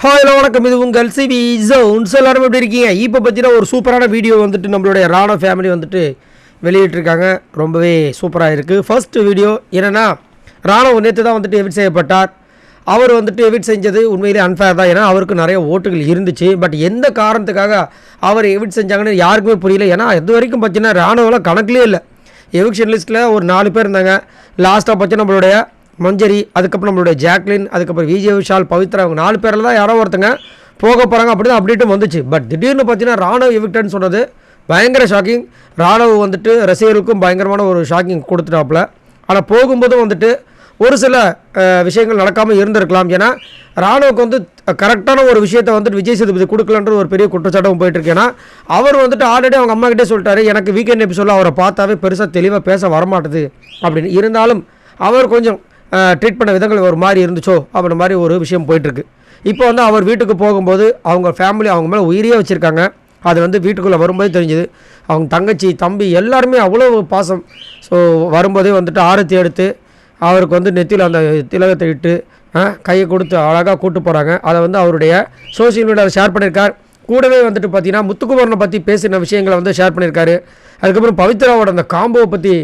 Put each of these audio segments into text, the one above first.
Hi வணக்கம், இது உங்கள் சிவி ஜோன்ஸ். எல்லாரும் எப்படி இருக்கீங்க? இப்போ பார்த்தீங்கன்னா ஒரு சூப்பரான வீடியோ வந்துட்டு நம்மளுடைய ராணா ஃபேமிலி வந்துட்டு வெளியிட்டிருக்காங்க. ரொம்பவே சூப்பராக இருக்குது. ஃபர்ஸ்ட் வீடியோ என்னென்னா, ராணா நேற்று தான் வந்துட்டு எவிட் செய்யப்பட்டார். அவர் வந்துட்டு எவிட் செஞ்சது உண்மையிலே அன்ஃபேர் தான். ஏன்னா அவருக்கு நிறைய ஓட்டுகள் இருந்துச்சு. பட் எந்த காரணத்துக்காக அவர் எவிட் செஞ்சாங்கன்னு யாருக்குமே புரியல. ஏன்னா இது வரைக்கும் பார்த்தீங்கன்னா ராணுவெல்லாம் கணக்குலேயே இல்லை. எவிக்ஷன் லிஸ்ட்டில் ஒரு 4 பேர் இருந்தாங்க. லாஸ்ட்டாக பார்த்தீங்கன்னா நம்மளுடைய மஞ்சரி, அதுக்கப்புறம் நம்மளுடைய ஜாக்லின், அதுக்கப்புறம் விஜய் விஷால், பவித்ரா, அவங்க 4 பேரில் தான் யாரோ ஒருத்தங்க போக போகிறாங்க. அப்படி தான் அப்டேட்டும் வந்துச்சு. பட் திடீர்னு பார்த்தீங்கன்னா ராணுவ எவிக்டன்னு சொன்னது பயங்கர ஷாக்கிங். ராணுவ வந்துட்டு ரசிகர்களுக்கும் பயங்கரமான ஒரு ஷாக்கிங் கொடுத்துட்டாப்புல. ஆனால் போகும்போதும் வந்துட்டு ஒரு சில விஷயங்கள் நடக்காமல் இருந்திருக்கலாம். ஏன்னா ராணுவுக்கு வந்து கரெக்டான ஒரு விஷயத்தை வந்துட்டு விஜய் சேதுபதி கொடுக்கலன்ற ஒரு பெரிய குற்றச்சாட்டம் போயிட்டுருக்கு. ஏன்னா அவர் வந்துட்டு ஆல்ரெடி அவங்க அம்மா கிட்டே சொல்லிட்டாரு, எனக்கு வீக்கெண்ட் எபிசோடில் அவரை பார்த்தாவே பெருசாக தெளிவாக பேச வரமாட்டுது அப்படின்னு. இருந்தாலும் அவர் கொஞ்சம் ட்ரீட் பண்ண விதங்கள் ஒரு மாதிரி இருந்துச்சோ அப்படின்ற மாதிரி ஒரு விஷயம் போயிட்டுருக்கு. இப்போ வந்து அவர் வீட்டுக்கு போகும்போது அவங்க ஃபேமிலி அவங்க மேலே உயிரியே வச்சுருக்காங்க. அது வந்து வீட்டுக்குள்ளே வரும்போது தெரிஞ்சுது. அவங்க தங்கச்சி, தம்பி எல்லாருமே அவ்வளோ பாசம். ஸோ வரும்போதே வந்துட்டு ஆரத்தி எடுத்து அவருக்கு வந்து நெத்தியில் அந்த திலகத்தை இட்டு கையை கொடுத்து அழகாக கூட்டு போகிறாங்க. அதை வந்து அவருடைய சோஷியல் மீடியாவில் ஷேர் பண்ணியிருக்கார். கூடவே வந்துட்டு பார்த்தீங்கன்னா முத்துக்குமரனை பற்றி பேசின விஷயங்களை வந்து ஷேர் பண்ணியிருக்காரு. அதுக்கப்புறம் பவித்ராவோட அந்த காம்போவை பற்றி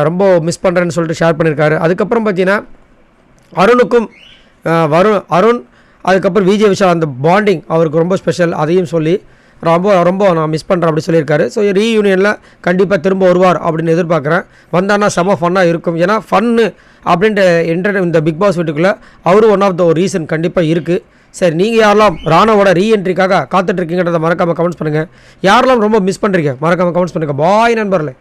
ரொம்ப மிஸ் பண்ணுறேன்னு சொல்லிட்டு ஷேர் பண்ணியிருக்காரு. அதுக்கப்புறம் பார்த்தீங்கன்னா அருணுக்கும் அருண் அதுக்கப்புறம் விஜய் விஷால் அந்த பாண்டிங் அவருக்கு ரொம்ப ஸ்பெஷல். அதையும் சொல்லி ரொம்ப நான் மிஸ் பண்ணுறேன் அப்படி சொல்லியிருக்காரு. ஸோ ரீயூனியனில் கண்டிப்பாக திரும்ப வருவார் அப்படின்னு எதிர்பார்க்குறேன். வந்தான்னா செம ஃபன்னாக இருக்கும். ஏன்னா ஃபன்னு அப்படின்ட்டு இந்த பிக் பாஸ் வீட்டுக்குள்ளே அவரும் ஒன் ஆஃப் த ஒரு ரீசன் கண்டிப்பாக இருக்குது. சரி, நீங்கள் யாரெல்லாம் ராணாவோட ரீஎன்ட்ரிக்காக காத்துட்ருக்கீங்கன்றதை மறக்காமல் கமெண்ட்ஸ் பண்ணுங்கள். யாரெல்லாம் ரொம்ப மிஸ் பண்ணுறீங்க மறக்காமல் கமெண்ட்ஸ் பண்ணுங்கள். பாய் நண்பர்களே.